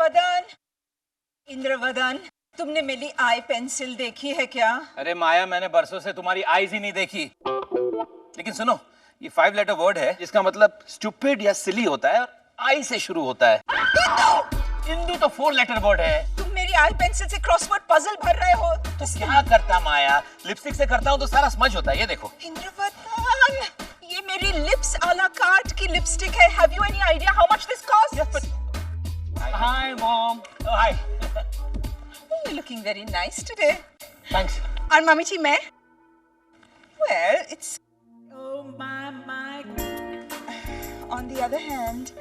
इंद्रवदन, इंद्रवदन, तुमने मेरी आई पेंसिल देखी है क्या? अरे माया, मैंने बरसों से तुम्हारी आईज ही नहीं देखी। लेकिन सुनो, ये 5 लेटर वर्ड है जिसका मतलब स्टूपिड या सिली होता है और आई से शुरू होता है। इंदु तो 4 लेटर वर्ड है। तुम मेरी आई पेंसिल से क्रॉसवर्ड पजल भर रहे हो। तो क्या करता माया, लिपस्टिक से करता हूँ तो सारा समझ होता है। ये देखो इंद्रवदन, ये मेरी लिप्स आ ला कार्ट की लिपस्टिक है। Have you any idea how much this cost? Hi mom. Hi. You're looking very nice today. Thanks. और मम्मी जी मैं? Well, it's oh my. On the other hand,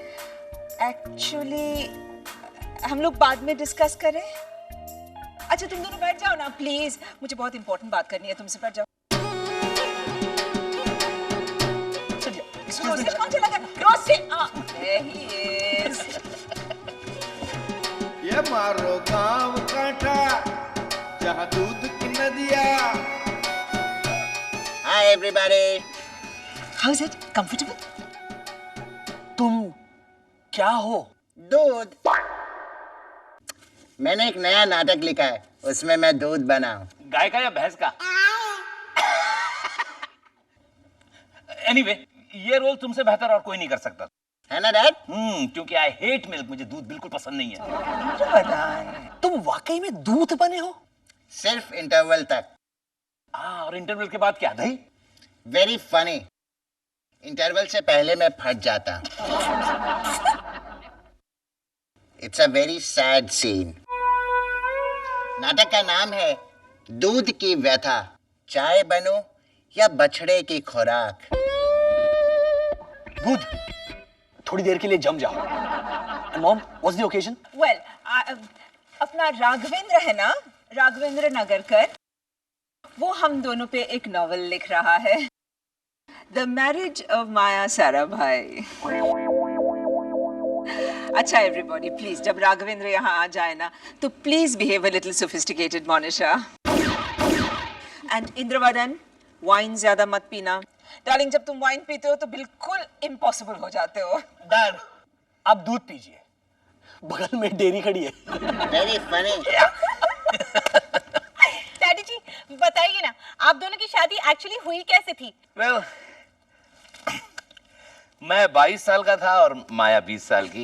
actually हम लोग बाद में डिस्कस करें। अच्छा तुम दोनों बैठ जाओ ना प्लीज, मुझे बहुत इंपॉर्टेंट बात करनी है तुमसे। बैठ जाओ। रोसेश कौन चला गया? Rosesh, there he is. ये मारो गांव कांठा जहाँ दूध की नदियाँ। Hi everybody. How's it? Comfortable? तुम क्या हो? दूध। मैंने एक नया नाटक लिखा है, उसमें मैं दूध बना हूँ। गाय का या भैंस का? एनीवे, ये रोल तुमसे बेहतर और कोई नहीं कर सकता है ना डैड? क्योंकि आई हेट मिल्क, मुझे दूध बिल्कुल पसंद नहीं है। इंद्रवदन, तुम वाकई में दूध बने हो? सिर्फ इंटरवल तक। और इंटरवल के बाद क्या? दही? Very funny. इंटरवल से पहले मैं फट जाता। It's a very sad scene. नाटक का नाम है दूध की व्यथा, चाय बनो या बछड़े की खुराक। दूध थोड़ी देर के लिए जम जाओ। Mom, what's the occasion? well, अपना राघवेंद्र है ना, राघवेंद्र नगरकर, वो हम दोनों पे एक नॉवेल लिख रहा है, द मैरिज ऑफ माया साराभाई। अच्छा एवरीबॉडी प्लीज, जब राघवेंद्र यहाँ आ जाए ना तो please behave a little sophisticated Monisha. And Indravadan, wine ज्यादा मत पीना। डार्लिंग, जब तुम वाइन पीते हो तो बिल्कुल इम्पॉसिबल हो जाते हो। डैड, आप दूध पीजिए, बगल में डेयरी खड़ी है। Very funny. डैडी जी बताइए ना, आप दोनों की शादी एक्चुअली हुई कैसे थी? well, मैं 22 साल का था और माया 20 साल की।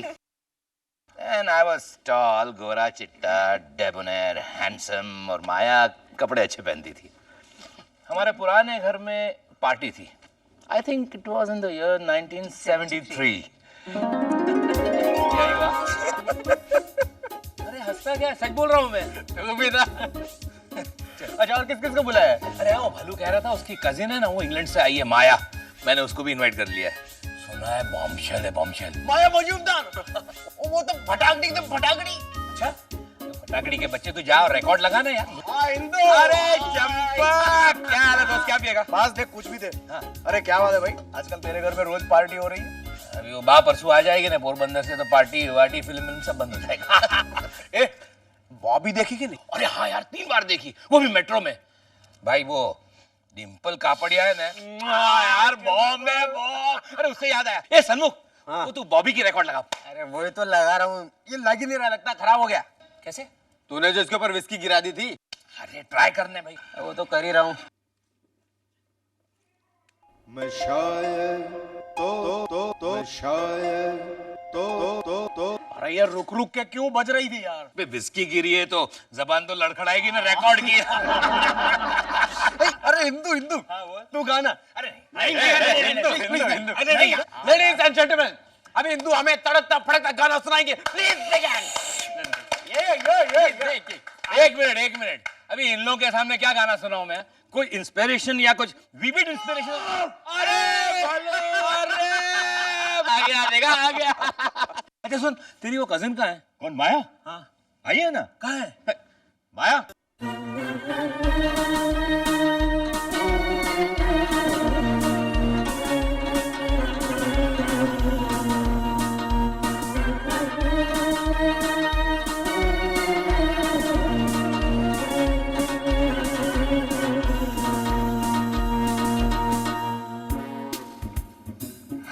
एंड आई वाज टॉल, गोरा चिट्टा, डेबोनेर, हैंडसम, और माया कपड़े अच्छे पहनती थी। हमारे पुराने घर में पार्टी थी। I think it was in the year 1973। यही हुआ। अरे हंसता क्या, सच बोल रहा हूँ मैं। तू भी ना। अच्छा, और किस किस को बुलाया है? अरे वो भलू कह रहा था उसकी कजिन है ना, वो इंग्लैंड से आई है, माया। मैंने उसको भी इनवाइट कर लिया है। सुना है बॉम्बशेल है, बॉम्बशेल। माया मौजूददार। वो तो फटाकड़ी, एकदम फटाकड़ी। अच्छा, तो फटाकड़ी के बच्चे तू जा और रिकॉर्ड लगा ना यार। अरे चंपा, क्या हाल है दोस्त, क्या पिएगा? पास देख, कुछ भी दे। हाँ। अरे क्या बात है भाई, आजकल तेरे घर में रोज पार्टी हो रही है। अभी वो बा परसों आ जाएगी ना पोरबंदर से, तो पार्टी वार्टी फिल्म सब बंद हो जाएगा। ए, बॉबी देखी कि नहीं? अरे हाँ यार, 3 बार देखी, वो भी मेट्रो में। भाई वो डिम्पल कापड़िया है ना, यार बॉम्ब है बॉम्ब। अरे उससे याद आया, ए सन्मुख, हाँ। वो तू बॉबी की रिकॉर्ड लगा। अरे वही तो लगा रहा हूँ, ये लग ही नहीं रहा, लगता खराब हो गया। कैसे? तूने जो इसके ऊपर विस्की गिरा दी थी। अरे ट्राई करने भाई। वो तो कर ही रहा हूँ। मैं शायर मैं शायर अरे यार रुक रुक के क्यों बज रही थी यार? बे विस्की गिरी है तो जबान तो लड़खड़ाएगी ना, रिकॉर्ड की। अरे हिंदू हिंदू, तू गाना। अरे लेडीज एंड जेंटलमैन, अभी हिंदू हमें तड़कता फड़कता गाना सुनाएंगे, प्लीज बिगिन। एक मिनट, अभी इन लोगों के सामने क्या गाना सुनाऊं मैं? कोई इंस्पिरेशन या कुछ विविड इंस्पिरेशन? अरे आ गया। अच्छा सुन, तेरी वो कजिन कहाँ है? कौन? माया? हाँ, आई है ना? कहाँ है? माया?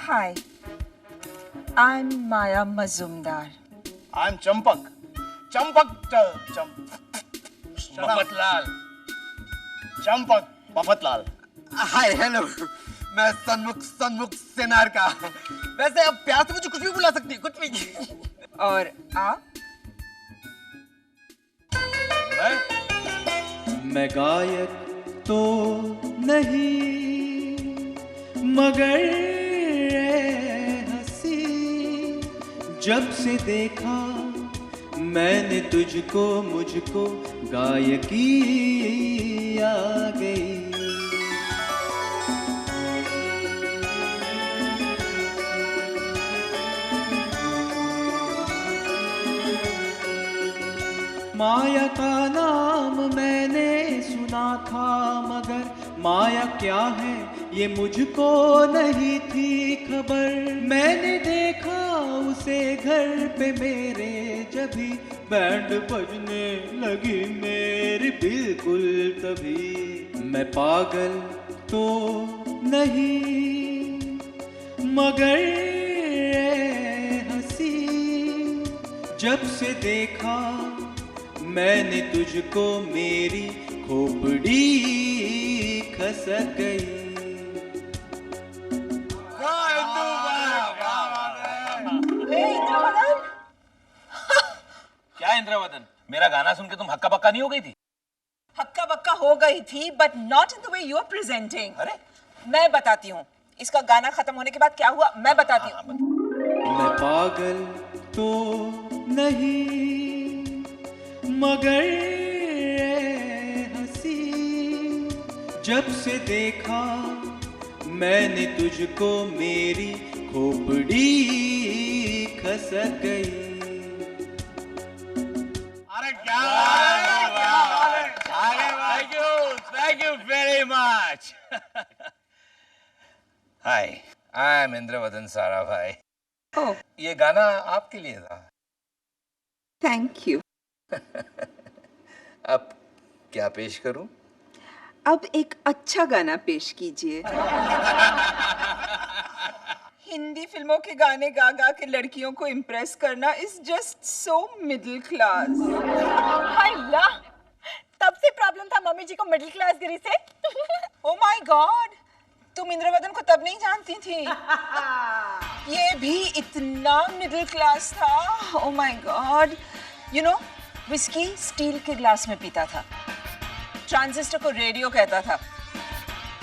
Hi, I'm Maya Mazumdar. I am Champak, Champak Mafatlal. Champak Mafatlal. Hi hello, मैं सन्मुख सेनार का। वैसे अब प्यार से मुझे कुछ भी बुला सकती है, कुछ भी। और आप? मैं गायक तो नहीं मगर ए हंसी, जब से देखा मैंने तुझको मुझको गायकी आ गई। माया का नाम मैंने सुना था मगर माया क्या है ये मुझको नहीं थी खबर। मैंने देखा उसे घर पे मेरे, जभी बैंड बजने लगी मेरी बिल्कुल तभी। मैं पागल तो नहीं मगर ए हंसी, जब से देखा मैंने तुझको मेरी खोपड़ी खसक गई। क्या इंद्रवदन, मेरा गाना सुन के तुम हक्का बक्का नहीं हो गई थी? हक्का बक्का हो गई थी, but not in the way you are presenting. अरे मैं बताती हूँ इसका गाना खत्म होने के बाद क्या हुआ, मैं बताती हूँ। मैं पागल तो नहीं मगर ए हंसी, जब से देखा मैंने तुझको मेरी खोपड़ी खसक गई। अरे क्या thank you very much. Hi, I am Indravadan सारा भाई। ओह, ये गाना आपके लिए था। Thank you. अब क्या पेश करूं? अब एक अच्छा गाना पेश कीजिए। हिंदी फिल्मों के गाने गा गा के लड़कियों को इम्प्रेस करना is just so middle class. हाय ला, तब से प्रॉब्लम था मम्मी जी को मिडिल क्लास गिरी से। ओ माय गॉड, तुम इंद्रवदन को तब नहीं जानती थी? ये भी इतना मिडिल क्लास था। Oh my God, you know whisky steel के ग्लास में पीता था, ट्रांजिस्टर को रेडियो कहता था,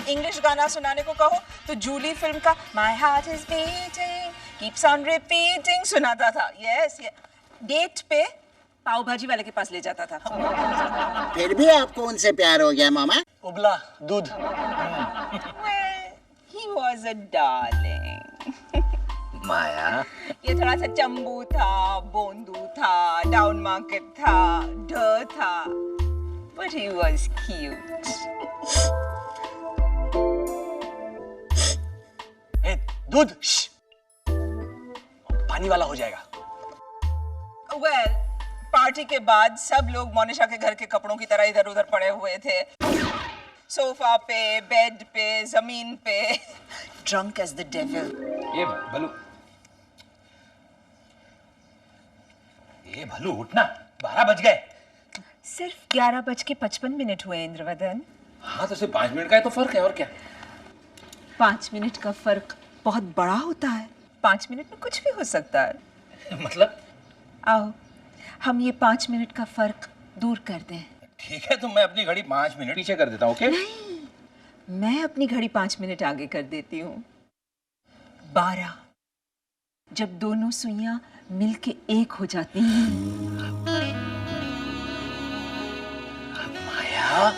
इंग्लिश गाना सुनाने को कहो तो जूली फिल्म का My heart is beating keeps on repeating सुनाता था। यस, डेट पे पाव भाजी वाले के पास ले जाता था। फिर भी आपको उनसे प्यार हो गया मामा? उबला दूध। Well, he was a darling. माया, ये थोड़ा सा चंबू था, बोंदू था, डाउन मार्केट था, ढ था, but he was cute. ए, दूध पानी वाला हो जाएगा। Well, पार्टी के बाद सब लोग मोनिशा के घर के कपड़ों की तरह इधर उधर पड़े हुए थे, सोफा पे, बेड पे, जमीन पे, drunk as the devil. ये भलू उठना, 12 बज गए। सिर्फ 11:55 हुए इंद्रवदन। हाँ तो सिर्फ 5 मिनट का ही तो फर्क है, और क्या। 5 मिनट का फर्क बहुत बड़ा होता है। 5 मिनट में कुछ भी हो सकता है। मतलब? आओ हम ये 5 मिनट का फर्क दूर कर दें। ठीक है, तो मैं अपनी घड़ी 5 मिनट पीछे कर देता हूँ, ओके? नहीं, मैं अपनी घड़ी 5 मिनट आगे कर देती हूँ। 12, जब दोनों सुइयां मिलके एक हो जाती हैं। माया,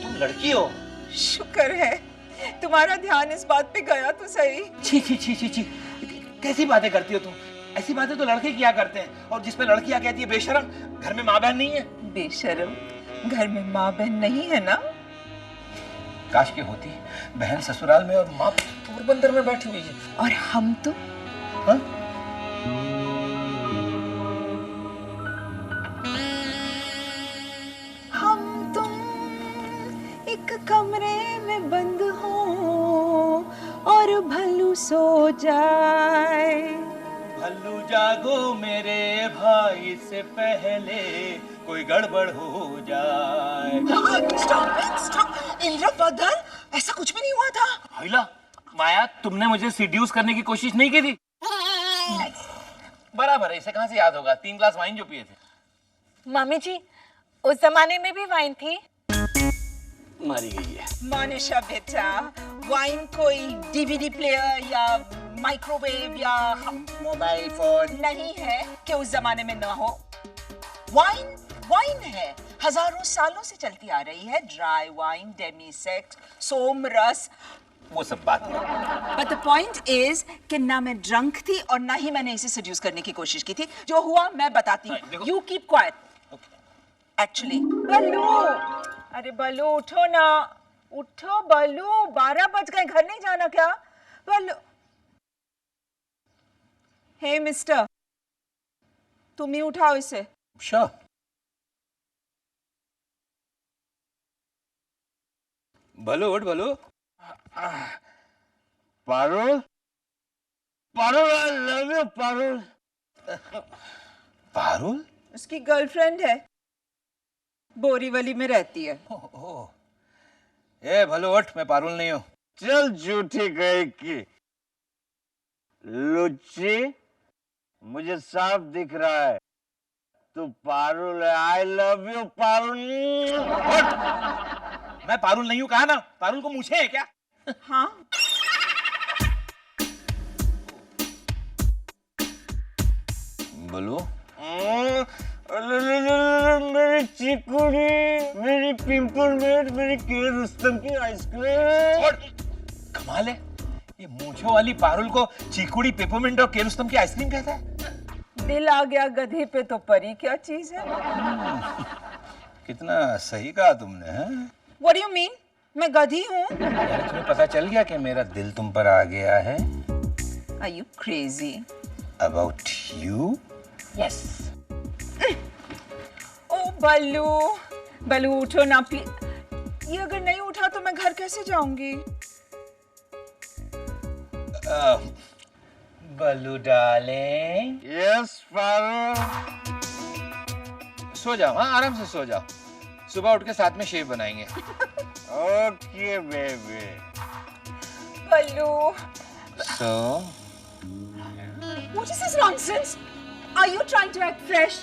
तुम लड़की हो। शुक्र है तुम्हारा ध्यान इस बात पे गया तो सही। छी छी छी छी छी, कैसी बातें करती हो तुम? ऐसी बातें तो लड़के किया करते हैं, और जिसपे लड़कियां कहती है बेशरम, घर में माँ बहन नहीं है। बेशरम, घर में माँ बहन नहीं है ना? काश के होती, बहन ससुराल में और माँ पोरबंदर में बैठी हुई है। और हम तो हाँ? हम तुम एक कमरे में बंद हो और भल्लू सो जाए। भल्लू जागो मेरे भाई से पहले कोई गड़बड़ हो जाए। स्टॉप इंद्रपदर, ऐसा कुछ भी नहीं हुआ था। हाइला, माया तुमने मुझे सीड्यूस करने की कोशिश नहीं की थी? बराबर है, इसे कहाँ से याद होगा? 3 ग्लास वाइन जो पिए थे। मम्मी जी, उस जमाने में भी वाइन थी। मारी गई है। मानिशा बेटा, वाइन कोई डीवीडी प्लेयर या माइक्रोवेव या मोबाइल फोन नहीं है कि उस जमाने में ना हो। वाइन वाइन है, हजारों सालों से चलती आ रही है। ड्राई वाइन, डेमी सेक्स, सोम रस, वो सब बात है। बट द पॉइंट इज कि ना मैं ड्रंक थी और ना ही मैंने इसे सेड्यूस करने की कोशिश की थी। जो हुआ मैं बताती हूँ। देखो। You keep quiet. एक्चुअली बल्लू, अरे बल्लू उठो ना, उठो बल्लू, 12 बज गए, घर नहीं जाना क्या? बल्लू, हे मिस्टर, तुम ही उठाओ इसे। श्योर। भलो उठ भलो। Parul, Parul, I love you Parul. Parul? उसकी गर्लफ्रेंड है, बोरीवली में रहती है। ओह, ए भलो उठ, मैं पारुल नहीं हूँ। चल झूठी गई की लुच्ची, मुझे साफ दिख रहा है तू पारुल है। I love you Parul. मैं पारुल नहीं हूँ कहा ना? पारुल को मूछें है क्या? हाँ, बोलो। मेरी चिकुड़ी, मेरी पिंपलमेट, मेरी के रुस्तम की आइसक्रीम। कमाल है, ये मूंछों वाली पारुल को चीकुड़ी, पेपरमिंट और केरुस्तम की आइसक्रीम कहता है। दिल आ गया गधे पे तो परी क्या चीज है। कितना सही कहा तुमने, हैं? What do you mean? मैं गधी हूँ? यार तुम्हें पता चल गया कि मेरा दिल तुम पर आ गया है? Are you crazy? About you? Yes. ओ बल्लू, बल्लू उठो ना प्लीज। ये अगर नहीं उठा तो मैं घर कैसे जाऊंगी? बल्लू डार्लिंग, यस पारुल। सो जाओ। हाँ, आराम से सो जाओ। सुबह उठ के साथ में शेव बनाएंगे। Okay baby. Ballu, So, what is this nonsense? Are you trying to act fresh?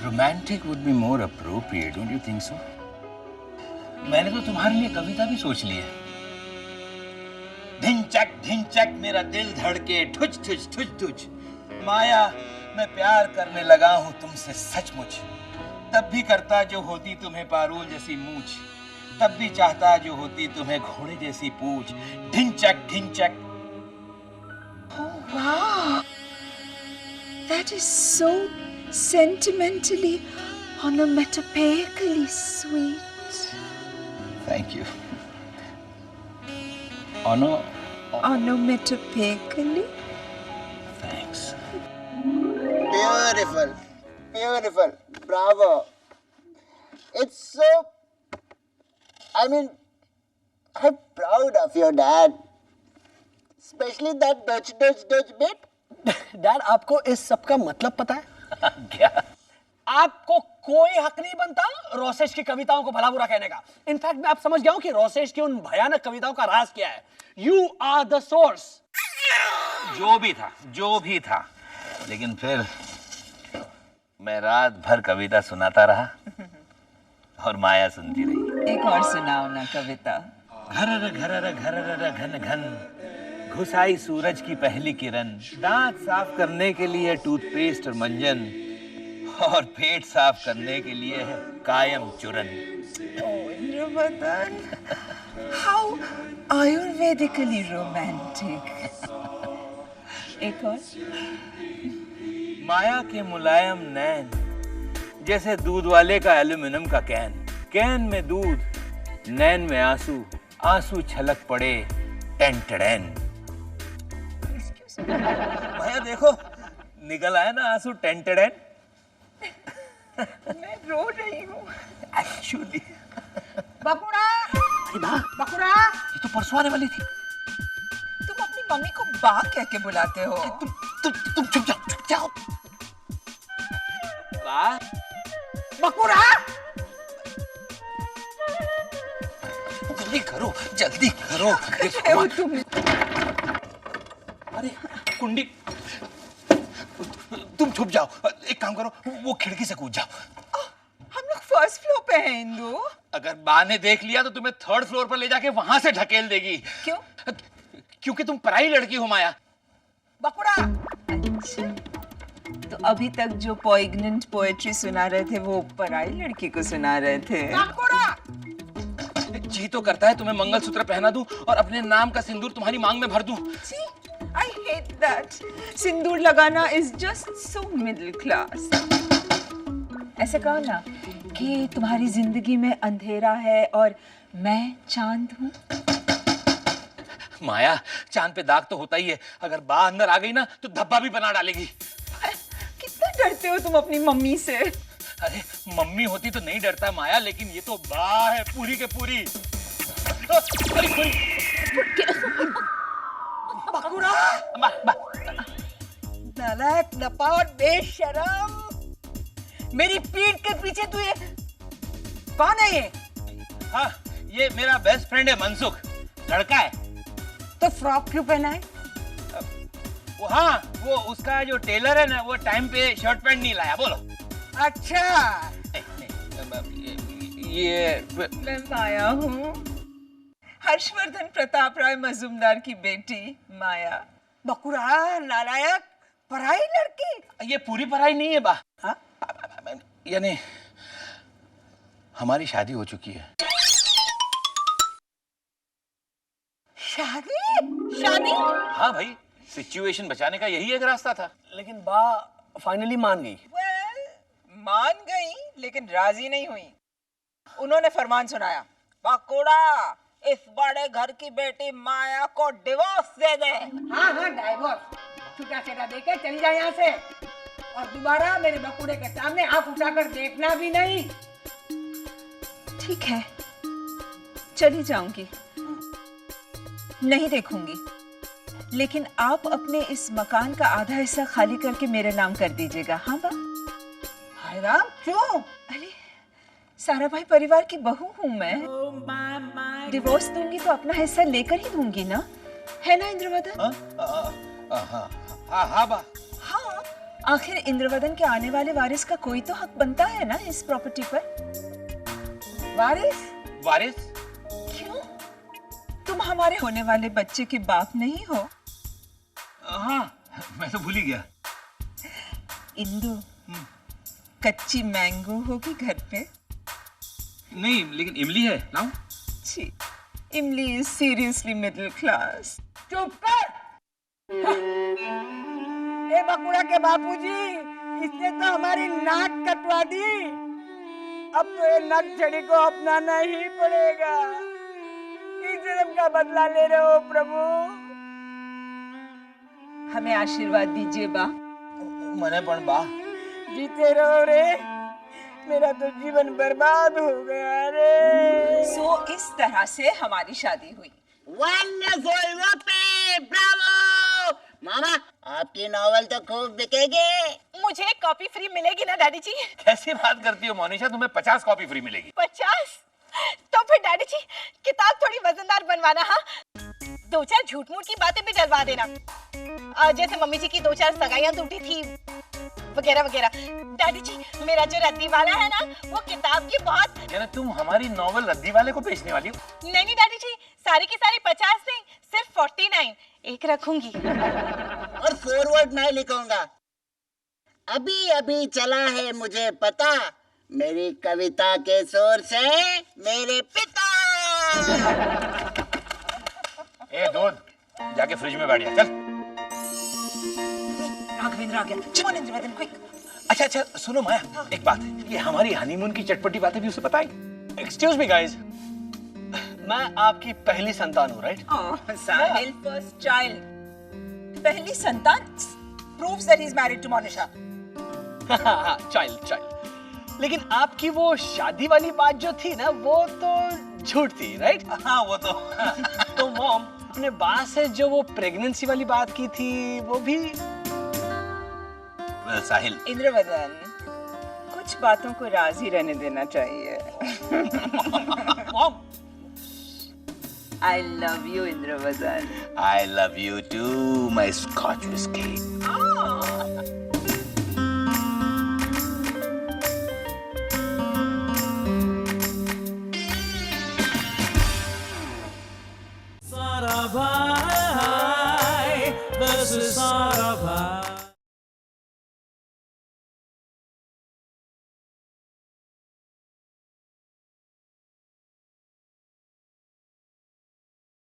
romantic would be more appropriate, don't you think so? मैंने तो तुम्हारे लिए कविता भी सोच ली है। ढिंचक मेरा दिल धड़के, ठुच ठुच ठुच ठुच। माया, मैं प्यार करने लगा हूँ तुमसे सचमुच। तब भी करता जो होती तुम्हें पारुल जैसी मूछ, तब भी चाहता जो होती तुम्हें घोड़े जैसी पूछ। ढिंचक। Wow, that is so sentimentally, onomatopoeically sweet. Thank you. Onomatopoeically? Thanks. Beautiful, beautiful, bravo. It's so, I mean, I'm proud of your dad. Especially that Dutch bit. Dad, आपको इस सब का मतलब पता है? क्या? आपको कोई हक नहीं बनता रोसेश की कविताओं को भला बुरा कहने का। इनफैक्ट मैं आप समझ गया हूं कि रोसेश की उन भयानक कविताओं का राज क्या है। You are the source. जो भी था, लेकिन फिर मैं रात भर कविता सुनाता रहा और माया सुनती रही। एक और सुनाओ ना कविता। घरर घन घन घुसाई सूरज की पहली किरण, दांत साफ करने के लिए टूथपेस्ट और मंजन, और पेट साफ करने के लिए है कायम चूरन। Oh, Indravadan, how Ayurvedically romantic. एक और। माया के मुलायम नैन जैसे दूध वाले का एल्यूमिनियम का कैन में दूध, नैन में आंसू छलक पड़े टेंटड़ैन। माया देखो, निकल आया ना आंसू टेंटड़ैन। मैं रो रही हूँ। एक्चुअली बकुड़ा, बकुड़ा, ये तो परसों आने वाली थी। तुम अपनी मम्मी को बा कह के बुलाते हो? तुम चुप जाओ। वाह बकुड़ा, जल्दी करो। वो तुम अरे कुंडी, तुम छुप जाओ। एक काम करो, वो खिड़की से कूद जाओ। हम लोग फर्स्ट फ्लोर पे हैं इंदु। अगर बा ने देख लिया तो तुम्हें थर्ड फ्लोर पर ले जाके वहां से ढकेल देगी। क्यों? क्योंकि तुम पराई लड़की हो माया। बकुड़ा। अच्छा, तो अभी तक जो पोइग्नेंट पोएट्री सुना रहे थे वो पराई लड़की को सुना रहे थे। बकुड़ा। जी तो करता है तुम्हें मंगलसूत्र पहना दूं और अपने नाम का सिंदूर तुम्हारी मांग में भर दूं। I hate that. सिंदूर लगाना is just so middle class. ऐसे कहो ना कि तुम्हारी जिंदगी में अंधेरा है और मैं चांद हूँ। माया, चांद पे दाग तो होता ही है। अगर बा अंदर आ गई ना तो धब्बा भी बना डालेगी। कितना डरते हो तुम अपनी मम्मी से? अरे मम्मी होती तो नहीं डरता माया, लेकिन ये तो बा है पूरी के पूरी। बकुड़ा। नालायक, नपावट, बेशरम, मेरी पीठ के पीछे तू ये कौन है ये? हाँ, ये मेरा बेस्ट फ्रेंड है मनसुख, लड़का है। तो फ्रॉक क्यों पहना है? वो हाँ, वो उसका जो टेलर है ना, वो टाइम पे शर्ट पैंट नहीं लाया। बोलो। अच्छा। ये मैं माया हूँ, हर्षवर्धन प्रताप राय मजूमदार की बेटी माया। बकुड़ा, नालायक, पराई लड़की। ये पूरी पढ़ाई नहीं है बा। हाँ? यानी हमारी शादी हो चुकी है। शादी? शादी? हाँ भाई, सिचुएशन बचाने का यही एक रास्ता था। लेकिन बा फाइनली मान गई। मान गई लेकिन राजी नहीं हुई। उन्होंने फरमान सुनाया, बकुड़ा इस बड़े घर की बेटी माया को डिवोर्स दे दे। हाँ हाँ, डाइवोर्स छूटा छेटा देके चली जाए यहाँ से, और दोबारा मेरे बकुड़े के सामने आंख उठाकर देखना भी नहीं। ठीक है, चली जाऊंगी, नहीं देखूंगी, लेकिन आप अपने इस मकान का आधा हिस्सा खाली करके मेरे नाम कर दीजिएगा। हाँ बा? हाय राम, क्यों? अरे सारा भाई परिवार की बहू हूँ मैं। डिवोर्स दूंगी तो अपना हिस्सा लेकर ही दूंगी ना, है ना इंद्रवदन? हाँ बा। हाँ, आखिर इंद्रवदन के आने वाले वारिस का कोई तो हक बनता है ना इस प्रॉपर्टी पर। वारिस? वारिस? क्यों? तुम हमारे होने वाले बच्चे के बाप नहीं हो? हाँ, मैं तो भूल ही गया। इंदु, कच्ची मैंगो होगी घर पे? नहीं, लेकिन इमली है, लाऊं? छी, इमली इज सीरियसली मिडिल क्लास। चुप कर। ए बकुड़ा के बापूजी, इसने तो हमारी नाक कटवा दी। अब तो ये नक छड़ी को अपनाना ही पड़ेगा। इस जन्म का बदला ले रहे हो प्रभु। हमें आशीर्वाद दीजिए बा। मने पण बा। जीते रहो रे, मेरा तो जीवन बर्बाद हो गया रे। सो इस तरह से हमारी शादी हुई। Wonderful, वुप्पी, Bravo! मामा, आपकी नॉवेल तो खूब बिकेगी। मुझे कॉपी फ्री मिलेगी ना डैडी जी? कैसी बात करती हो मोनिशा, तुम्हें 50 कॉपी फ्री मिलेगी। 50? तो फिर डैडी जी किताब थोड़ी वजनदार बनवाना। हाँ, 2-4 झूठ मूठ की बातें भी डलवा देना, जैसे मम्मी जी की 2-4 सगाइयां टूटी थी वगैरह वगैरह। डैडी जी, मेरा जो रद्दी वाला है ना, वो किताब की बहुत। यानी तुम हमारी नॉवेल रद्दी वाले को बेचने वाली हो? नहीं डैडी जी, सारी की सारी 50 नहीं, सिर्फ 49 एक रखूंगी। और फॉरवर्ड मैं लिखूंगा। अभी अभी चला है मुझे पता, मेरी कविता के सोर्स है मेरे पिता। ए दूध, जाके फ्रिज में बैठ जा, चल। राघवेंद्र आ गया। Come on, Indravadan, quick. अच्छा, सुनो माया, एक बात, ये हमारी हनीमून की चटपटी बातें भी उसे बताई। एक्सक्यूज मी गाइस, मैं आपकी पहली संतान हूँ, राइट? साहिल फर्स्ट चाइल्ड। पहली संतान proves that he's married to Monisha. Child. लेकिन आपकी वो शादी वाली बात जो थी ना, वो तो झूठ थी, राइट? हाँ, वो तो। तो मॉम, अपने बा से जो वो प्रेगनेंसी वाली बात की थी वो भी। साहिल, इंद्रवदन, कुछ बातों को राजी रहने देना चाहिए। I love you, Indravadan. I love you too, my Scotch whiskey. Sarabhai, this is Sarabhai.